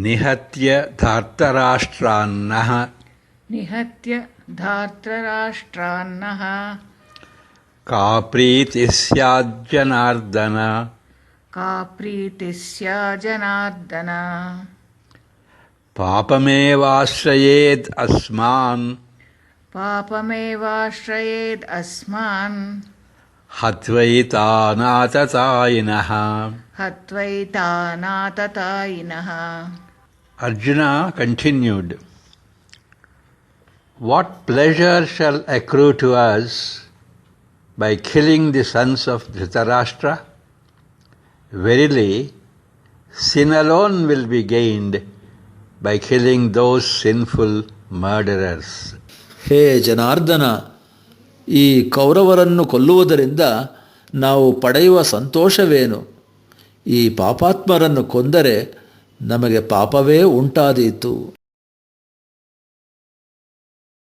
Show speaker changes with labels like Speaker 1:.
Speaker 1: ನಿಹತ್ಯ ಧಾರ್ತರಾಷ್ಟ್ರಾನ್ನಃ
Speaker 2: ನಿಹತ್ಯ ಧಾರ್ತರಾಷ್ಟ್ರಾನ್ನಃ
Speaker 1: ಕಾ ಪ್ರೀತಿ ಸ್ಯಾಜ್ಜನಾರ್ದನ
Speaker 2: ಕಾ ಪ್ರೀತಿ ಸ್ಯಾಜ್ಜನಾರ್ದನ
Speaker 1: ಪಾಪಮೇವಾಶ್ರಯೇದ್ ಅಸ್ಮಾನ್
Speaker 2: ಪಾಪಮೇವಾಶ್ರಯೇದ್ ಅಸ್ಮಾನ್
Speaker 1: ಹತ್ವೈತಾನಾತತಾಯಿನಃ.
Speaker 2: ಹತ್ವೈತಾನಾತತಾಯಿನಃ.
Speaker 1: Arjuna continued, what pleasure shall accrue to us by killing the sons of Dhritarashtra? Verily, sin alone will be gained by killing those sinful murderers.
Speaker 3: ಹೇ ಜನಾರ್ದನ, ಈ ಕೌರವರನ್ನು ಕೊಲ್ಲುವುದರಿಂದ ನಾವು ಪಡೆಯುವ ಸಂತೋಷವೇನು? ಈ ಪಾಪಾತ್ಮರನ್ನು ಕೊಂದರೆ ನಮಗೆ ಪಾಪವೇ ಉಂಟಾದೀತು.